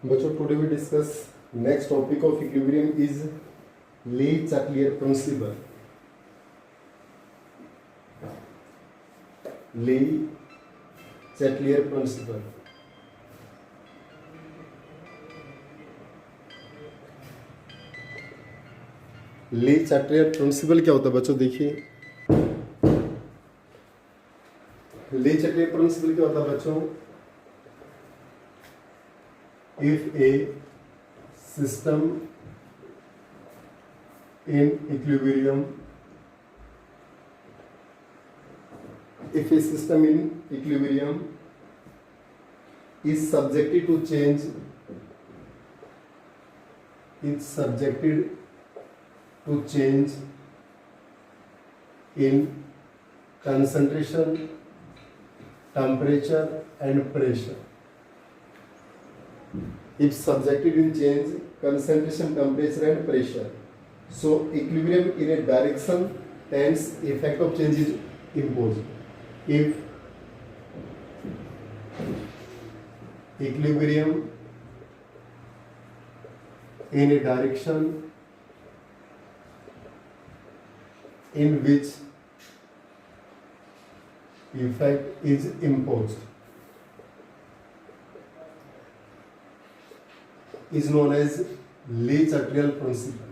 बच्चों, today we discuss next topic of equilibrium is Le Chatelier principle. Le Chatelier principle. Le Chatelier principle क्या होता है बच्चों? देखिए, ले-चाकलियर प्रिंसिपल क्या होता है बच्चों? If a system in equilibrium is subjected to change in concentration, temperature and pressure. If subjected in change, concentration, temperature and pressure. So equilibrium in a direction tends effect of change is imposed. If equilibrium in a direction in which effect is imposed is known as Le Chatelier principle.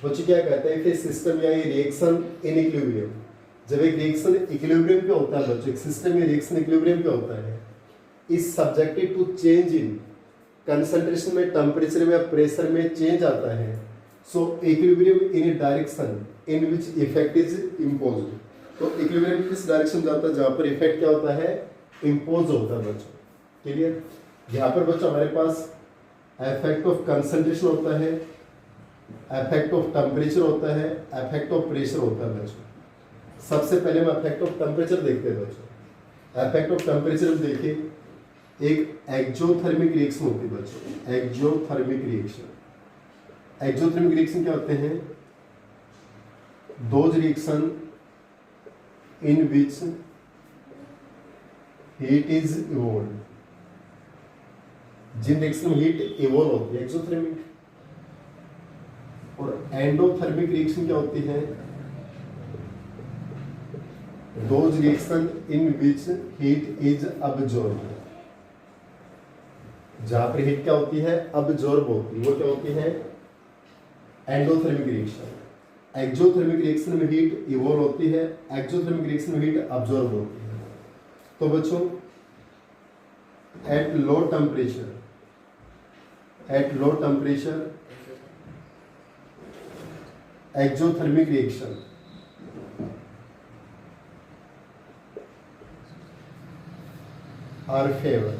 बच्चों क्या कहता है कि system या reaction in equilibrium, जब एक reaction equilibrium पे होता है बच्चों, एक सिस्टम या रिएक्शन इक्विलिब्रियम पे होता है, is subjected to change in concentration में, टेम्परेचर में या प्रेशर में चेंज आता है. So equilibrium in a direction in which effect is imposed. तो इक्विलिब्रियम किस डायरेक्शन जाता है जहां पर इफेक्ट क्या होता है? इम्पोज होता है बच्चों. क्लियर? यहाँ पर बच्चों हमारे पास इफेक्ट ऑफ कंसंट्रेशन होता है, इफेक्ट ऑफ टेम्परेचर होता है, इफेक्ट ऑफ प्रेशर होता है बच्चों. सबसे पहले हम इफेक्ट ऑफ टेम्परेचर देखते हैं बच्चों. इफेक्ट ऑफ टेम्परेचर में देखिए, एक एक्सोथर्मिक रिएक्शन होती है बच्चों. एक्सोथर्मिक रिएक्शन क्या होते हैं? Those reaction in which heat is evolved. जिन रिएक्शन में हीट इवॉल्व होती है एक्सोथर्मिक. और एंडोथर्मिक रिएक्शन क्या होती है? Those reaction in which heat is absorbed. जहां पर हीट क्या होती है? अब्जॉर्ब होती है, वो क्या होती है? Endothermic reaction. एक्सोथर्मिक रिएक्शन में हीट इवॉल्व होती है, एक्सोथर्मिक रिएक्शन में हीट अब्जॉर्ब होती है. तो बच्चों, at low temperature exothermic reaction are favored,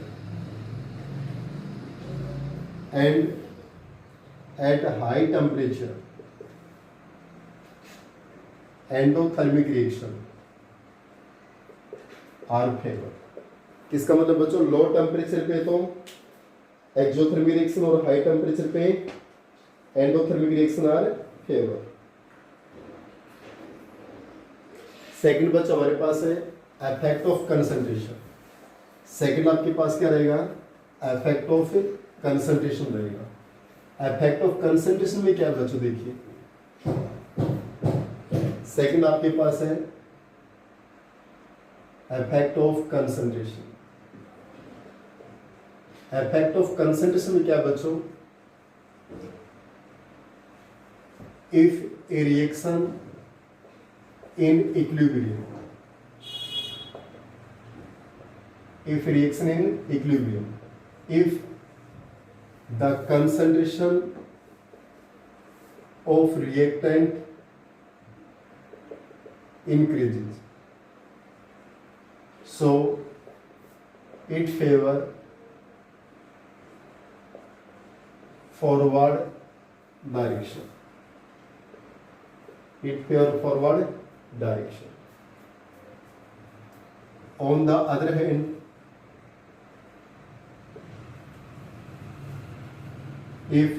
and at high temperature endothermic reaction are favored. किसका मतलब बच्चों? लो टेम्परेचर पे तो एक्सोथर्मिक रिएक्शन और हाई टेम्परेचर पे endothermic reaction our favour. Second बच्चा हमारे पास है इफेक्ट ऑफ कंसंट्रेशन. सेकंड आपके पास क्या रहेगा? इफेक्ट ऑफ कंसंट्रेशन रहेगा. इफेक्ट ऑफ कंसंट्रेशन में क्या है बच्चों? देखिए, सेकंड आपके पास है effect of concentration. Effect of concentration में क्या है बच्चों? If A reaction in equilibrium, if reaction in equilibrium, if the concentration of reactant increases, so it favor forward direction. On the other hand, if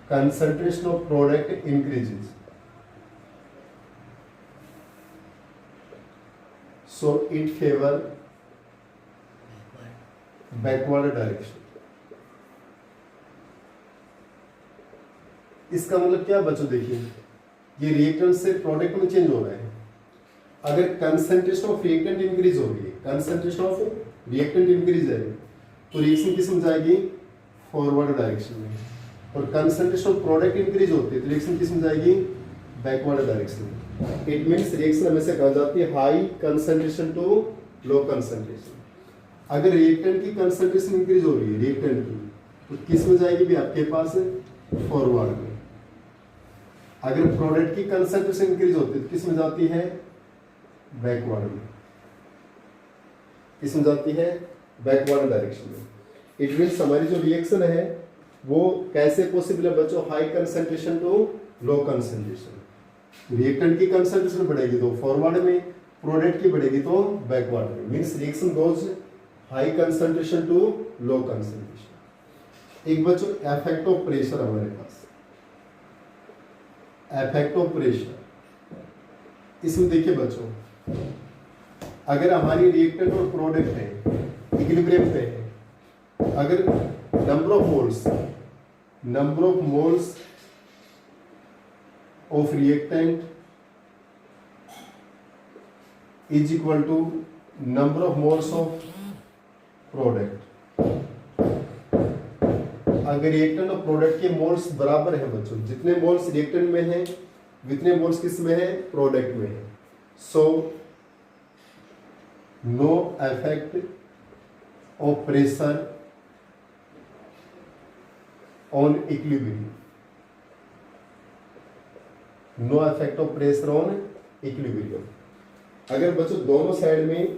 concentration of product increases, so it favor backward direction. इसका मतलब क्या बच्चों, देखिए ये reactant से product में change हो रहा है। अगर कंसंट्रेशन ऑफ रिएक्टेंट इंक्रीज हो रही है, कंसंट्रेशन ऑफ रिएक्टेंट इंक्रीज है, तो रिएक्शन किस में जाएगी, फॉरवर्ड डायरेक्शन में। और कंसंट्रेशन ऑफ प्रोडक्ट इंक्रीज होती है तो रिएक्शन किस में जाएगी, बैकवर्ड डायरेक्शन में। इट मींस रिएक्शन हमेशा कहा जाती है high concentration to low concentration. अगर रिएक्टेंट की कंसंट्रेशन इंक्रीज हो रही है रिएक्टेंट की, तो किस में जाएगी भी आपके पास, फॉरवर्ड में। अगर प्रोडक्ट की कंसंट्रेशन इंक्रीज होती है तो किस में जाती है, बैकवर्ड में। किस में जाती है, बैकवर्ड डायरेक्शन में। इट मींस हमारी जो रिएक्शन है वो कैसे पॉसिबल है बच्चों, high concentration to low concentration. Reactant की कंसंट्रेशन बढ़ेगी तो फॉरवर्ड में, प्रोडक्ट की बढ़ेगी तो बैकवर्ड में। Means reaction goes high concentration to low concentration. एक बच्चों इफेक्ट ऑफ प्रेशर हमारे पास, इफेक्ट ऑफ प्रेशर। इसमें देखिए बच्चों, अगर हमारी रिएक्टेंट और प्रोडक्ट है इक्विलिब्रियम पे है, अगर number of moles of reactant is equal to number of moles of product. अगर रिएक्टेंट और प्रोडक्ट के मोल्स बराबर है बच्चों, जितने मोल्स रिएक्टेंट में हैं जितने मोल्स किस में है, प्रोडक्ट में है, so no effect of pressure on equilibrium. No effect of pressure on equilibrium. अगर बच्चों दोनों साइड में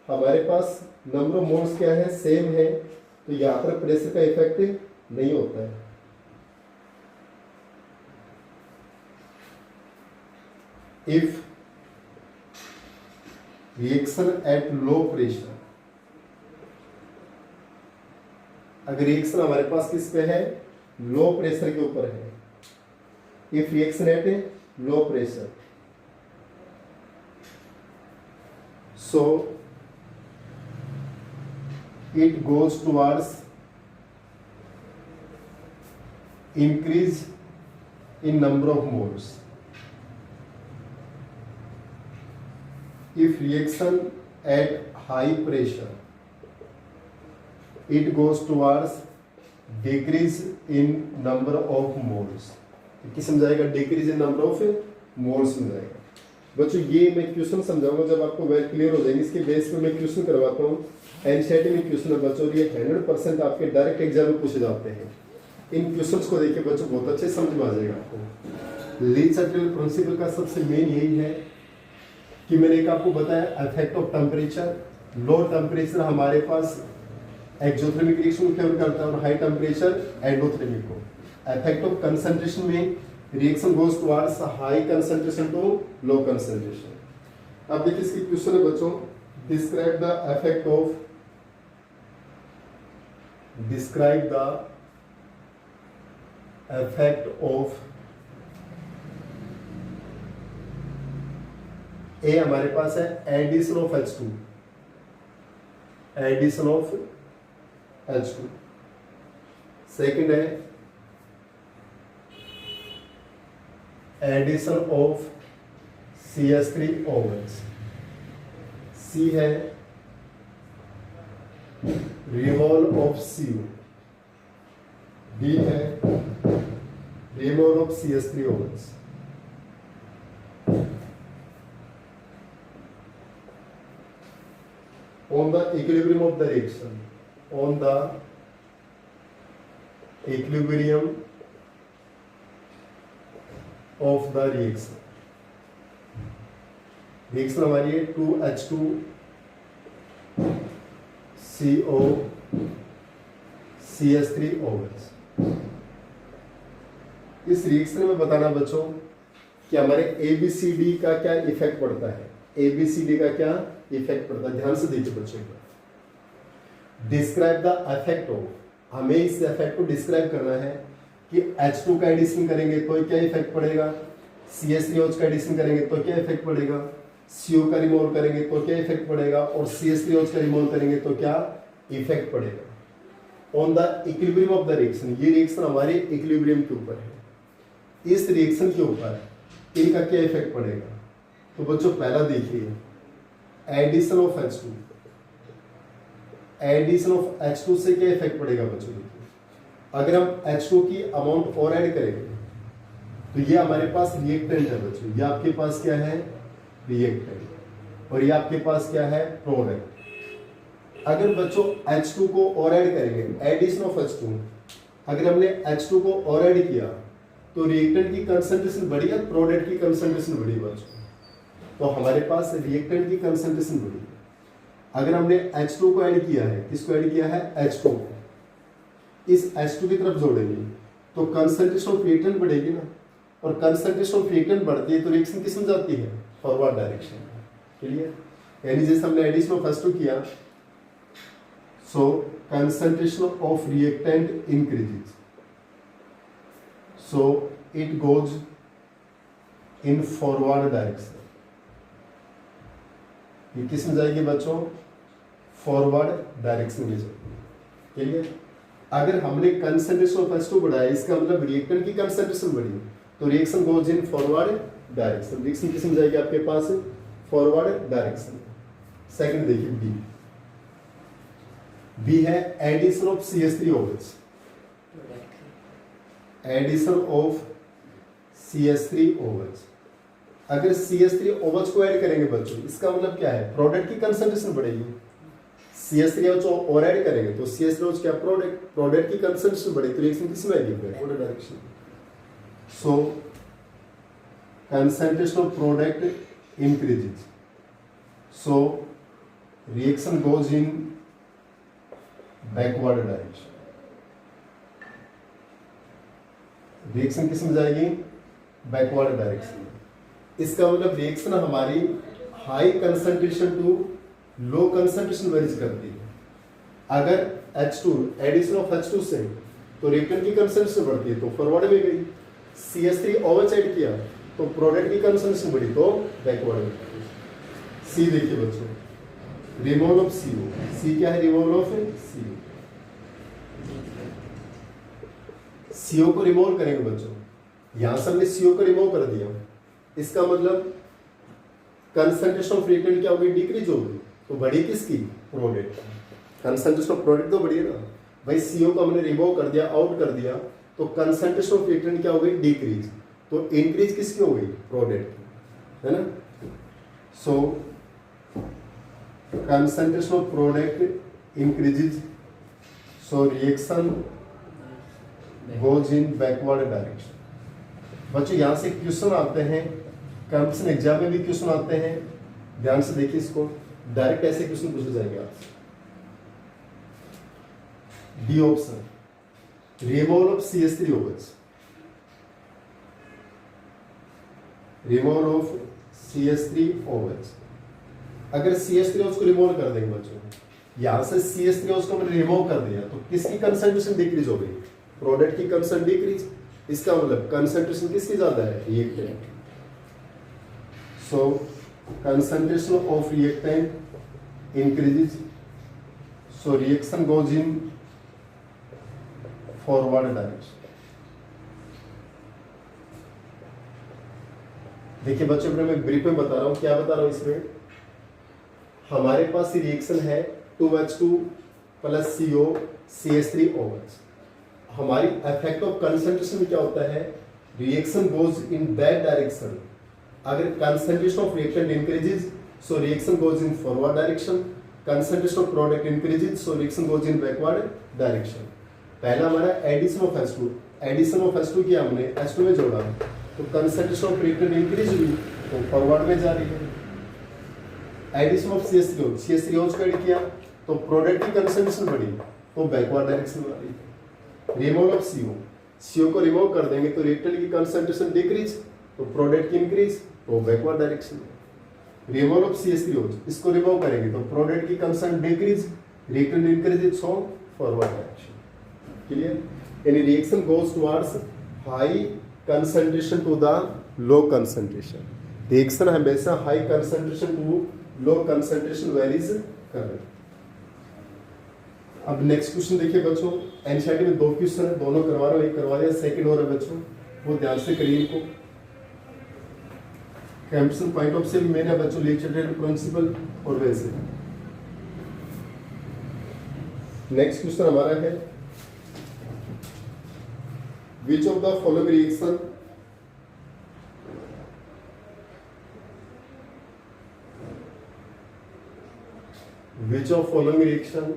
हमारे पास नंबर ऑफ मोल्स क्या है, सेम है, तो यहां पर प्रेशर का इफेक्ट नहीं होता है। If reaction at low pressure, अगर रिएक्शन हमारे पास किस पे है, लो प्रेशर के ऊपर है। If reaction at low pressure, so it goes towards increase in number of moles. If reaction at high pressure, it goes towards decrease in number of moles। किस में जाएगा, decrease in number of moles में जाएगा। बच्चों ये मैं question समझाऊंगा जब आपको वेल क्लियर हो जाएंगे। इसके बेस पे मैं क्वेश्चन करवाता हूँ। एनसीईआरटी में क्वेश्चन है बच्चों, ये 100% आपके डायरेक्ट एग्जाम में पूछे जाते हैं। इन क्वेश्चंस को देखिए बच्चों, बहुत अच्छे समझ में आ जाएगा आपको। ली-चार्टियल प्रिंसिपल का सबसे मेन यही है कि मैंने एक आपको बताया effect of temperature. Low temperature हमारे पास एक्सोथर्मिक रिएक्शन को फेवर करता है और हाई टेम्परेचर एंडोथर्मिक को। इफेक्ट ऑफ कंसंट्रेशन में reaction goes towards high concentration to low concentration. अब देखिए इसकी क्वेश्चन है बच्चों, describe the effect of a हमारे पास है addition of H2, addition of H2। Second है एडिशन ऑफ CH3OH। सी है रिमूवल ऑफ CO। डी है removal of CH3OH। on the equilibrium of the reaction, on the equilibrium of the reaction। Reaction हमारी है 2H2 CO CH3OH। इस reaction में बताना बच्चों कि हमारे ABCD का क्या इफेक्ट पड़ता है, ABCD का क्या इफेक्ट पड़ता है। ध्यान से देखिए बच्चों को, डिस्क्राइब द इफेक्ट ऑफ, हमें इस इफेक्ट को डिस्क्राइब करना है कि H2 का एडिशन करेंगे तो क्या इफेक्ट पड़ेगा, CH3OH का एडिशन करेंगे तो क्या इफेक्ट पड़ेगा, CO का रिमूव करेंगे तो क्या इफेक्ट पड़ेगा, और CH3OH का रिमूव करेंगे तो क्या इफेक्ट पड़ेगा। On the equilibrium of the reaction, ये रिएक्शन हमारे इक्विलिब्रियम के ऊपर है। इस रिएक्शन के ऊपर इनका क्या इफेक्ट पड़ेगा। तो बच्चों पहला देखिए, addition of H2, addition of H2 से क्या इफेक्ट पड़ेगा बच्चों। देखिए अगर हम H2 की अमाउंट और ऐड करेंगे तो ये हमारे पास रिएक्टेंट है बच्चों, ये आपके पास क्या है रिएक्टेंट, और ये आपके पास क्या है प्रोडक्ट। अगर बच्चों H2 को और ऐड करेंगे, एडिशन ऑफ H2, अगर हमने H2 को और ऐड किया तो रिएक्टेंट की कंसंट्रेशन बढ़ी या प्रोडक्ट की कंसंट्रेशन बढ़ी बच्चों। तो हमारे पास रिएक्टेंट की कंसंट्रेशन बढ़ी। अगर हमने H2 को ऐड किया है, किसको ऐड किया है H2 को, इस H2 की तरफ जोड़ेंगे तो कंसंट्रेशन ऑफ रिएक्टेंट बढ़ेगी ना, और कंसंट्रेशन ऑफ रिएक्टेंट बढ़ती है तो रिएक्शन किस में जाती है फॉरवर्ड डायरेक्शन। क्लियर, यानी जैसे हमने एडिशन ऑफ H2 किया, so concentration of reactant increases, so it goes in forward direction. ये किस में जाएगी बच्चों फॉरवर्ड डायरेक्शन में जाएगी। क्लियर, अगर हमने कंसंट्रेशन ऑफ H2 बढ़ाया, इसका मतलब रिएक्टेंट की कंसंट्रेशन बढ़ी, तो reaction goes in forward direction. Reaction किस में जाएगी आपके पास फॉरवर्ड डायरेक्शन। सेकंड देखिए बी, बी है addition of CH3 OH, addition of CH3 OH। अगर CH3 OH को ऐड करेंगे बच्चों, इसका मतलब क्या है प्रोडक्ट की कंसंट्रेशन बढ़ेगी। CH3 OH और ऐड करेंगे तो CH3 OH क्या प्रोडक्ट की कंसंट्रेशन बढ़ेगी, तो रिएक्शन किस में आएगी backward direction. So concentration of product increases, so reaction goes in backward direction. Reaction किस में जाएगी बैकवर्ड डायरेक्शन। इसका मतलब रिएक्शन हमारी high concentration to low concentration varies करती है। अगर H2 एडिशन ऑफ H2 से तो रिएक्टेंट की कंसंट्रेशन बढ़ती है तो फॉरवर्ड में गई, CH3 OH ऐड किया तो प्रोडक्ट की कंसंट्रेशन बढ़ी तो बैकवर्ड में। सी देखिए बच्चों, रिमूवल ऑफ CO, सी क्या है रिमूवल ऑफ CO। CO को रिमूव करेंगे बच्चों, यहां से हमने CO को रिमूव कर दिया, इसका मतलब कंसंट्रेशन ऑफ रिएक्टेंट क्या होगी डिक्रीज होगी, तो बढ़ी किसकी प्रोडक्ट, कंसंट्रेशन ऑफ प्रोडक्ट तो बढ़ी है ना भाई। CO को हमने रिमूव कर दिया, आउट कर दिया, तो कंसंट्रेशन ऑफ रिएक्टेंट क्या हो गई डिक्रीज, तो इंक्रीज किसकी हो गई प्रोडक्ट की, है ना। So concentration of product increases, so reaction goes in backward direction. बच्चों यहां से क्वेश्चन आते हैं, कंपटीशन एग्जाम में भी क्वेश्चन आते हैं, ध्यान से देखिए इसको, डायरेक्ट ऐसे क्वेश्चन पूछे जाएंगे आपसे। D option, removal of CH3 OH, removal of CH3 OH। अगर CH3 OH को रिमूव कर देंगे बच्चों, यहां से CH3 OH को हमने रिमूव कर दिया तो किसकी कंसंट्रेशन डिक्रीज हो गई, प्रोडक्ट की कंसंट्रेशन डिक्रीज, इसका मतलब कंसंट्रेशन किसकी ज्यादा है reactant. So concentration of reactant increases, so reaction goes in forward direction. देखिए बच्चों मैं ब्रीफ में बता रहा हूं, क्या बता रहा हूं इसमें, हमारे पास रिएक्शन है 2H2 plus CO CH3 OH। हमारी इफेक्ट ऑफ कंसंट्रेशन में क्या होता है, reaction goes in that direction. अगर concentration of reactant increases so reaction goes in forward direction, concentration of product increases so reaction goes in backward direction. पहला हमारा addition of H2, addition of H2 किया हमने, H2 में जोड़ा तो concentration of reactant increase हुई तो forward में जा रही है। एडिशन ऑफ CH3 OH को ऐड किया तो प्रोडक्ट की कंसंट्रेशन बढ़ी तो बैकवर्ड डायरेक्शन में आ रही है। रिमूवल ऑफ CO को रिमूव कर देंगे तो रिएक्टेंट की कंसंट्रेशन डिक्रीज तो प्रोडक्ट की इंक्रीज तो बैकवर्ड डायरेक्शन में। रिमूवल ऑफ CH3 OH, इसको रिमूव करेंगे तो प्रोडक्ट की concentration decrease, reactant increase so forward direction. Clear, यानी reaction goes towards high concentration to the low concentration. Reaction हमेशा high concentration to low concentration varies कर रहे हैं। अब नेक्स्ट क्वेश्चन देखिए बच्चों, एनसीईआरटी में 2 क्वेश्चन है, दोनों करवा रहा हूं, एक करवा दिया, सेकंड हो रहा है बच्चों। वो ध्यान से करिए इनको। कैंपसन पॉइंट ऑफ से भी मेरा बच्चों लेक्चर प्रिंसिपल और वैसे। नेक्स्ट क्वेश्चन हमारा है which of the following reaction which of following reaction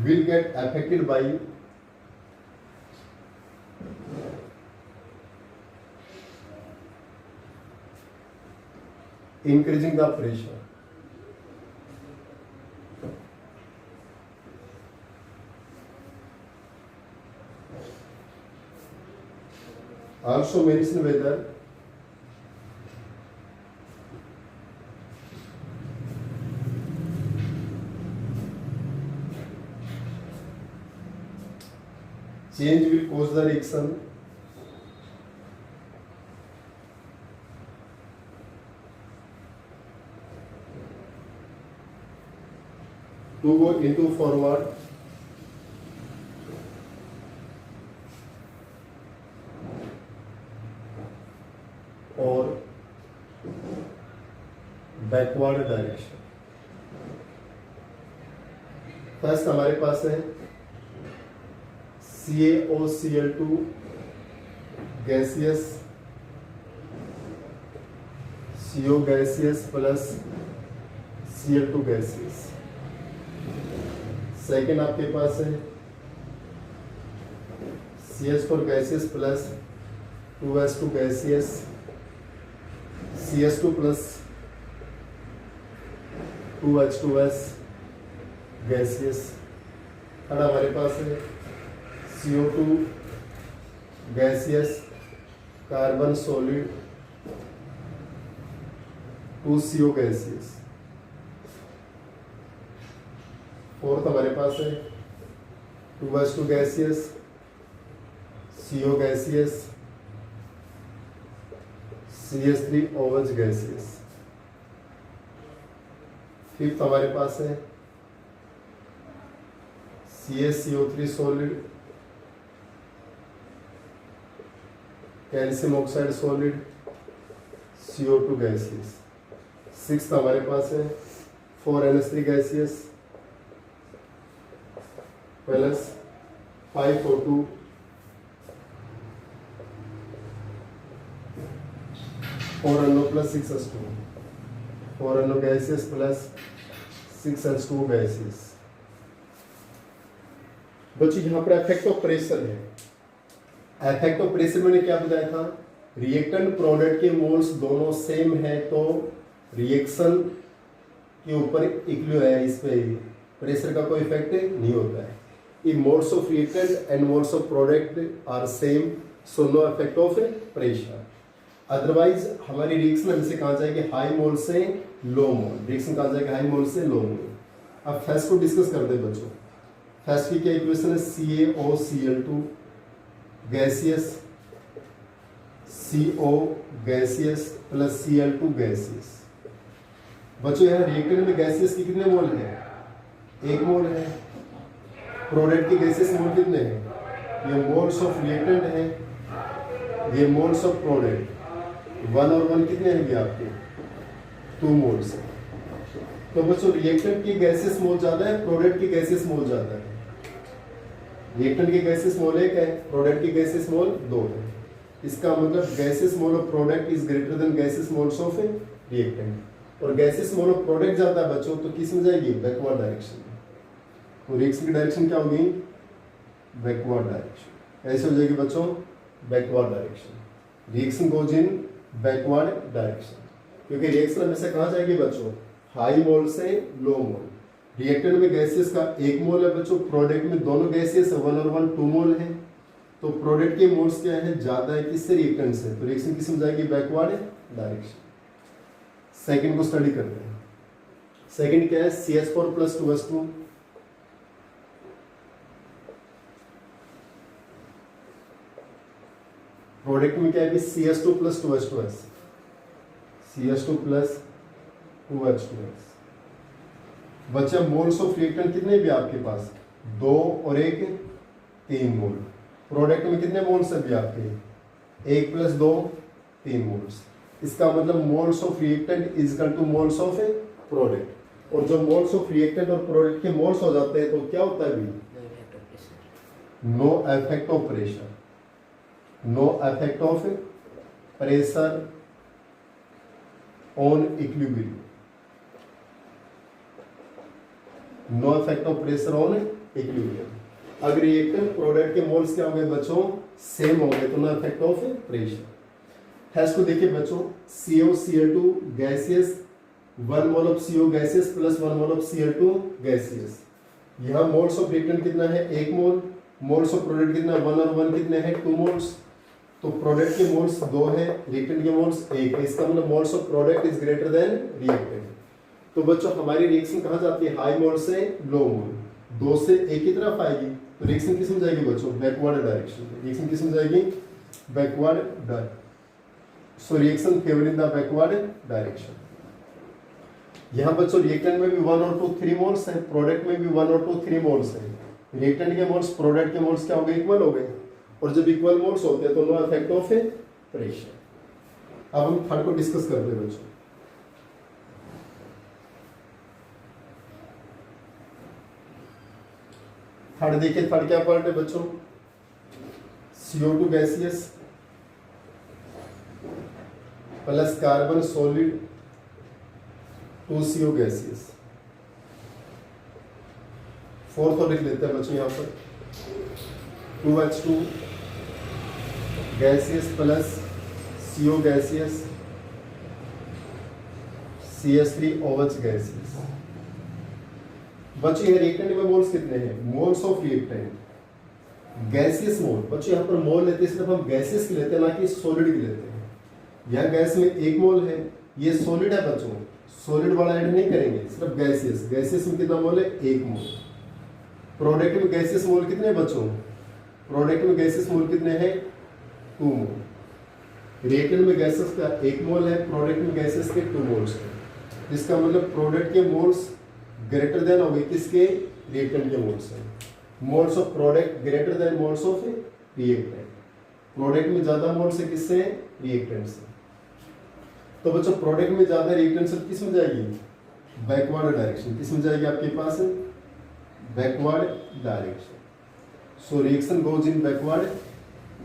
will get affected by increasing the pressure? Also mention whether change will cause the reaction to go into forward or backward direction। First हमारे पास है CaOCl2 gaseous CO gaseous plus Cl2 gaseous. Second आपके पास है CH4 gaseous plus 2S2 gaseous CS2 plus 2H2S gaseous. Third हमारे पास है CO2 gaseous carbon solid 2CO gaseous. Fourth हमारे पास है 2H2 gaseous CO gaseous CH3OH gaseous. Fifth हमारे पास है CaCO3 solid calcium oxide solid CO2 gaseous. Sixth हमारे पास है 4NH3 gaseous plus 5O2 4NO plus 6H2 4NO gaseous plus 6H2 gaseous. बच्चों यहाँ पर इफेक्ट ऑफ प्रेशर है। इफेक्ट ऑफ प्रेशर मैंने क्या बताया था, रिएक्टेंट प्रोडक्ट के मोल्स दोनों सेम है तो रिएक्शन के ऊपर इक्वल है, इस पे प्रेशर का कोई इफेक्ट नहीं होता है। If moles of reactant and moles of product are same, so no effect of pressure. Otherwise हमारी रिएक्शन हमसे कहाँ जाएगी, हाई मोल से लो मोल। रिएक्शन कहाँ जाएगी, हाई मोल से लो मोल। अब फर्स्ट को डिस्कस कर दे बच्चों। फर्स्ट की क्या इक्वेशन है, CaOCl2 gaseous CO gaseous plus Cl2 gaseous. बच्चों यहाँ रिएक्टेंट में गैसियस की कितने मोल है, 1 मोल है। प्रोडक्ट की गैसेस मोल कितने हैं, ये मोल्स ऑफ रिएक्टेंट है, ये मोल्स ऑफ प्रोडक्ट 1 और 1 कितने हैं आपके, 2 मोल्स है। तो बच्चों रिएक्टेंट की गैसेस मोल ज्यादा है, प्रोडक्ट की गैसेस मोल ज्यादा है। रिएक्टेंट की गैसेस मोल 1 है, प्रोडक्ट की गैसेस मोल 2 है। इसका मतलब gases mole of product is greater than gases moles of reactant. और गैसेस मोल ऑफ प्रोडक्ट ज्यादा है बच्चों, तो किस में जाएगी, बैकवर्ड डायरेक्शन में। तो रिएक्शन की डायरेक्शन क्या होगी, बैकवर्ड डायरेक्शन। ऐसे हो जाएगी बच्चों, backward direction. Reaction goes in backward direction, क्योंकि रिएक्शन हमेशा कहाँ जाएगी बच्चों, हाई मोल से लो मोल। रिएक्टेंट में गैसेस का 1 मोल है बच्चों, प्रोडक्ट में दोनों गैसेस 1 और 1 2 मोल है। तो प्रोडक्ट के मोल्स क्या है, ज्यादा है किससे, रिएक्टेंट से। तो रिएक्शन किस में जाएगी, बैकवर्ड डायरेक्शन। सेकंड को स्टडी करते हैं। सेकंड क्या है, CH4 प्लस 2S2 प्रोडक्ट में क्या है, CH2 plus 2H2S CH2 plus 2H2S। बच्चा मोल्स ऑफ रिएक्टेंट कितने भी आपके पास, 2 और 1 3 मोल। प्रोडक्ट में कितने मोल्स है भी आपके 1 + 2 3 मोल्स। इसका मतलब moles of reactant is equal to moles of a product. और जब मोल्स ऑफ रिएक्टेंट और प्रोडक्ट के मोल्स हो जाते हैं तो क्या होता है भी no effect of pressure, no effect of pressure on equilibrium, no effect of pressure on equilibrium. अगर रिएक्टेंट प्रोडक्ट के मोल्स क्या हो गए बच्चों सेम हो गए तो no effect of pressure. Test को देखिए बच्चों, COCl2 gaseous 1 mole of CO gaseous plus 1 mole of Cl2 gaseous. यहाँ मोल्स ऑफ रिएक्टेंट कितना है 1 मोल, मोल्स ऑफ प्रोडक्ट कितना 1 और 1 कितने हैं 2 मोल्स। तो प्रोडक्ट के मोल्स 2 है, रिएक्टेंट के मोल्स 1 है। इसका मतलब moles of product is greater than reactant. तो बच्चों हमारी रिएक्शन कहाँ जाती है, हाई मोल से लो मोल, 2 से 1 की तरफ आएगी। तो रिएक्शन किस में जाएगी बच्चों, बैकवर्ड डायरेक्शन। रिएक्शन किस में जाएगी, backward direction. So reaction favouring the backward direction. यहाँ बच्चों रिएक्टेंट में भी 1 और 2 3 मोल्स हैं, प्रोडक्ट में भी 1 और 2 3 मोल्स हैं। रिएक्टेंट के मोल्स प्रोडक्ट के मोल्स क्या हो गए, इक्वल हो गए। और जब इक्वल मोल्स होते हैं तो नो इफेक्ट ऑफ प्रेशर। अब हम थर्ड को डिस्कस करते हैं बच्चों। थर्ड देखिए, थर्ड क्या पार्ट है बच्चों, CO2 gaseous plus carbon solid 2CO gaseous. Fourth और लिख लेते हैं बच्चों यहाँ पर 2H2 gaseous plus CO gaseous CH3OH gaseous. बच्चों यहाँ रिएक्टेंट में मोल्स कितने हैं, मोल्स ऑफ रिएक्टेंट गैसियस मोल। बच्चों यहाँ पर मोल लेते हैं सिर्फ हम गैसियस की लेते हैं, ना कि सॉलिड की लेते हैं। यहाँ गैस में 1 मोल है, ये सॉलिड है बच्चों, सॉलिड वाला ऐड नहीं करेंगे, सिर्फ गैसियस। गैसियस में कितना मोल है 1 मोल। प्रोडक्ट में गैसियस मोल कितने बच्चों, प्रोडक्ट में गैसियस मोल कितने हैं 2 मोल। रिएक्टेंट में गैसेस का 1 मोल है, प्रोडक्ट में गैसेस के 2 मोल्स है। जिसका मतलब प्रोडक्ट के मोल्स ग्रेटर देन हो गए किसके, रिएक्टेंट के मोल्स है। Moles of product greater than moles of reactant. Product में ज्यादा मोल्स है किससे, रिएक्टेंट से। तो बच्चों प्रोडक्ट में ज्यादा रिएक्टेंट से किस में जाएगी, बैकवर्ड डायरेक्शन। किस में जाएगी आपके पास, backward direction. So reaction goes in backward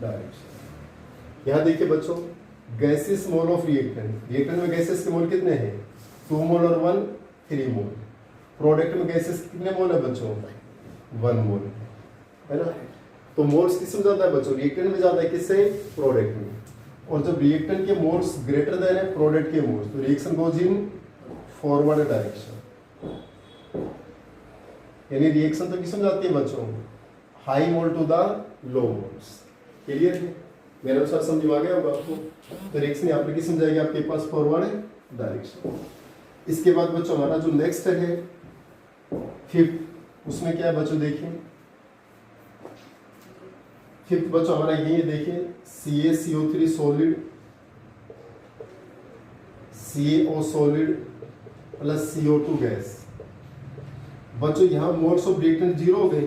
direction. यहाँ देखिए बच्चों, gases mole of reactant, reactant में गैसेस के मोल कितने हैं 2 मोल और 1 3 मोल। प्रोडक्ट में गैसेस कितने मोल है बच्चों 1 मोल है ना। तो मोल्स किस में ज्यादा है बच्चों, रिएक्टेंट में ज्यादा है, किससे, प्रोडक्ट में। और जब रिएक्टेंट के मोल्स ग्रेटर देन है प्रोडक्ट के मोल्स, तो reaction goes in forward direction. यानी रिएक्शन तो किस में जाती है बच्चों, high mole to the low moles. Clear है, मेरे अनुसार समझ में आ गया होगा आपको। तो रिएक्शन यहाँ पर किस में जाएगी आपके पास, फॉरवर्ड डायरेक्शन। इसके बाद बच्चों हमारा जो नेक्स्ट है 5th, उसमें क्या है बच्चों देखिए, 5th बच्चों हमारा ये देखिए CaCO3 solid CaO solid plus CO2 gas. बच्चों यहाँ मोल्स ऑफ रिएक्टेंट 0 हो गए,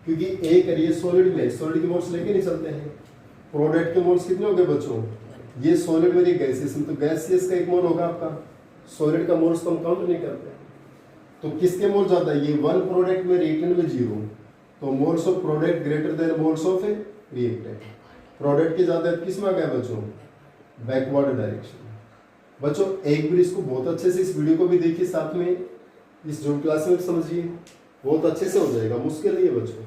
क्योंकि एक है ये सॉलिड में, सॉलिड के मोल्स लेके नहीं चलते हैं। प्रोडक्ट के मोल्स कितने हो गए बच्चों, ये सॉलिड में गैसियस में, तो गैसियस का 1 मोल होगा आपका, सॉलिड का मोल्स तो हम काउंट नहीं करते। तो किसके मोल ज्यादा है, ये 1 प्रोडक्ट में, रिएक्टेंट में 0। तो moles of product greater than moles of reactant. Product के ज्यादा किस में आ गया बच्चों, बैकवर्ड डायरेक्शन। बच्चों एक बार इसको बहुत अच्छे से, इस वीडियो को भी देखिए, साथ में इस जूम क्लास में समझिए, बहुत अच्छे से हो जाएगा। मुश्किल नहीं है बच्चों,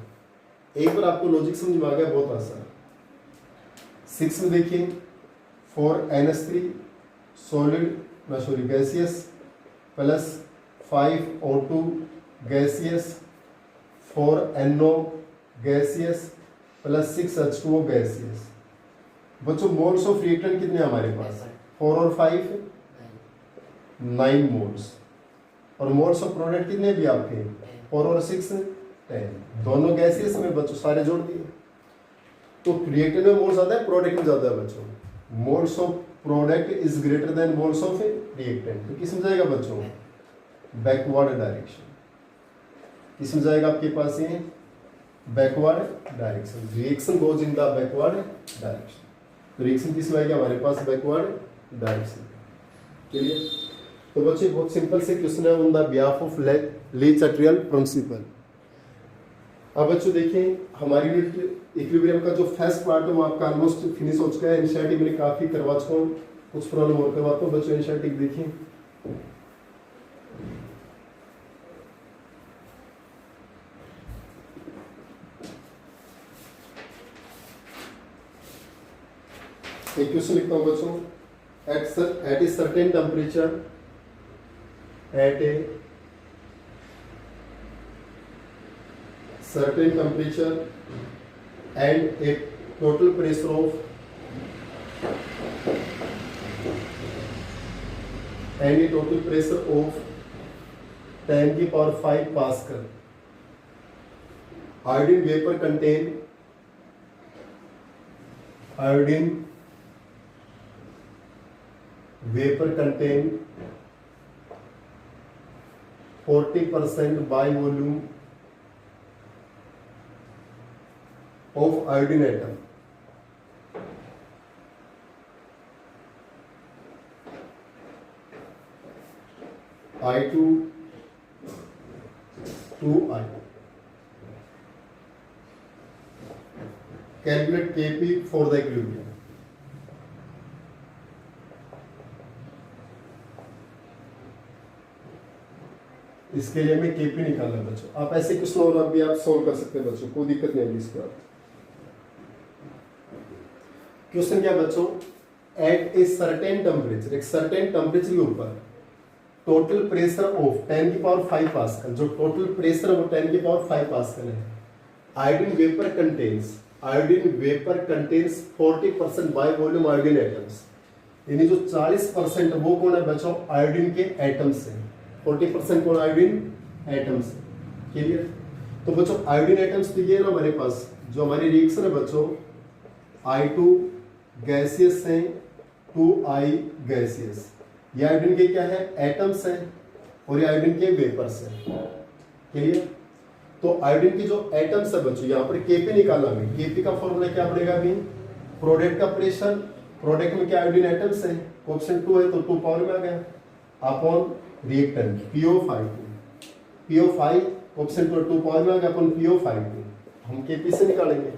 एक बार आपको लॉजिक समझ में आ गया, बहुत आसान। 6 में देखिए 4NH3 solid gaseous plus 5O2 gaseous 4NO gaseous plus 6H2O gaseous. बच्चों मोल्स ऑफ रिएक्टेंट कितने हैं हमारे पास, 4 और 5 9 मोल्स। और मोल्स ऑफ प्रोडक्ट कितने भी आपके 4 और 6 10। दोनों गैसियस में बच्चों सारे जोड़ दिए। तो रिएक्टेंट में मोल्स ज्यादा है, प्रोडक्ट में ज्यादा है बच्चों। Moles of product is greater than moles of reactant. तो किस में जाएगा बच्चों, बैकवर्ड डायरेक्शन। किस में जाएगा आपके पास, ये backward direction, reaction goes in the backward direction. तो रिएक्शन किस में आएगा हमारे पास बैकवर्ड डायरेक्शन। क्लियर? तो बच्चे बहुत सिंपल से क्वेश्चन है ऑन द बिहाफ ऑफ ले चैटरियल प्रिंसिपल। अब बच्चों देखिए हमारी इक्विलिब्रियम का जो फर्स्ट पार्ट है वो आपका ऑलमोस्ट फिनिश हो चुका है। एनसीईआरटी मैंने काफी करवा चुका हूँ, कुछ प्रॉब्लम और करवाता हूँ बच्चों। एनसीईआरटी देखिए एक क्वेश्चन लिखता हूँ बच्चों, at a certain temperature, at a certain temperature and a total pressure of 10 की power 5 pascal, iodine vapor contain 40% by volume of iodine atom. I2 2I. Calculate Kp for the equilibrium. इसके लिए हमें Kp निकालना है बच्चों। आप ऐसे question और भी आप सोल्व कर सकते हैं बच्चों, कोई दिक्कत नहीं है इसका। क्वेश्चन क्या बच्चों, एट ए सर्टेन टेम्परेचर, एक सर्टेन टेम्परेचर के ऊपर टोटल प्रेशर ऑफ 10 की पावर 5 पास्कल, जो टोटल प्रेशर है वो 10 की पावर 5 पास्कल है। Iodine vapour contains 40% by volume iodine atoms, यानी जो 40% वो कौन है बच्चों, आयोडीन के एटम्स है। 40% कौन, आयोडीन एटम्स। क्लियर? तो बच्चों आयोडीन एटम्स दिए ना हमारे पास, जो हमारी रिएक्शन है बच्चों I2 गैसियस है, 2I गैसियस। ये आयोडीन के क्या है, एटम्स है, और ये आयोडीन के वेपर्स है। क्लियर? तो आयोडीन के जो एटम्स है बच्चों, यहाँ पर Kp निकालना है। Kp का फॉर्मूला क्या पड़ेगा अभी, प्रोडक्ट का प्रेशर, प्रोडक्ट में क्या आयोडीन एटम्स है, ऑप्शन 2 है तो 2 पावर में आ गया, upon reactant PO5 option 2 power में आ गया, अपॉन PO5 हम Kp से निकालेंगे।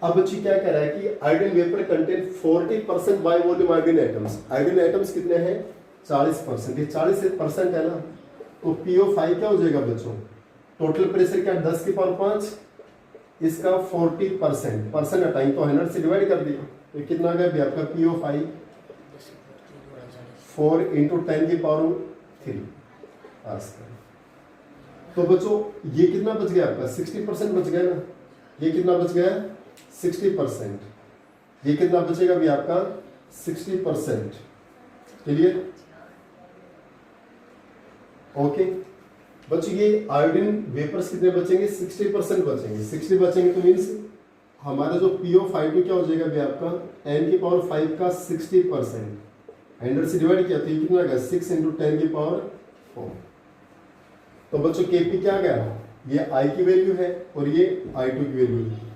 अब बच्ची क्या कह रहा है कि iodine vapour contain 40% by volume iodine atoms. Iodine atoms कितने हैं, 40%। ये 40% है ना, तो PO5 क्या हो जाएगा बच्चों, टोटल प्रेशर क्या 10 की पावर 5, इसका 40%, परसेंट हटाएंगे तो 100 से डिवाइड कर दिया, तो कितना आ गया आपका PO5 4 × 10 की पावर 3 पास्कल। तो बच्चों ये कितना बच गया आपका, 60% बच गया ना। ये कितना बच गया, 60%। ये कितना बचेगा भी आपका, 60%। क्लियर? ओके बच्चों, ये आयोडीन वेपर्स कितने बचेंगे, 60% बचेंगे। 60 बचेंगे तो मीन्स हमारा जो PO5 क्या हो जाएगा भी आपका 10 की पावर 5 का 60%, 100 से डिवाइड किया तो ये कितना गया, 6 × 10 की पावर 4। तो बच्चों Kp क्या गया, ये I की वैल्यू है और ये I2 की वैल्यू है।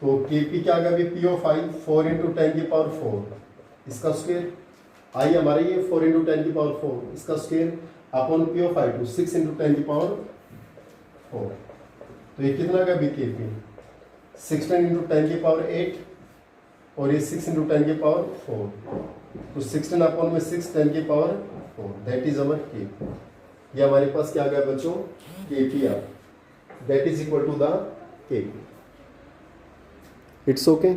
तो Kp क्या गया, PO5 4 × 10 की पावर 4, इसका स्क्वायर, I हमारा ये 4 × 10 की पावर 4, इसका स्क्वायर, अपॉन PO5 6 × 10 की पावर 4। तो ये कितना गया Kp, 16 × 10 की पावर 8 और ये 6 × 10 की पावर 4, तो 16 अपॉन में 6 10 की power 4, that is our Kp। ये हमारे पास क्या गया बच्चों, Kp, that is equal to the Kp। It's okay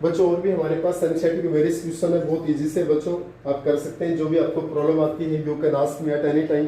बच्चों। और भी हमारे पास एनसीईआरटी के वेरियस क्वेश्चन है, बहुत इजी से बच्चों आप कर सकते हैं। जो भी आपको प्रॉब्लम आती है you can ask me at any time.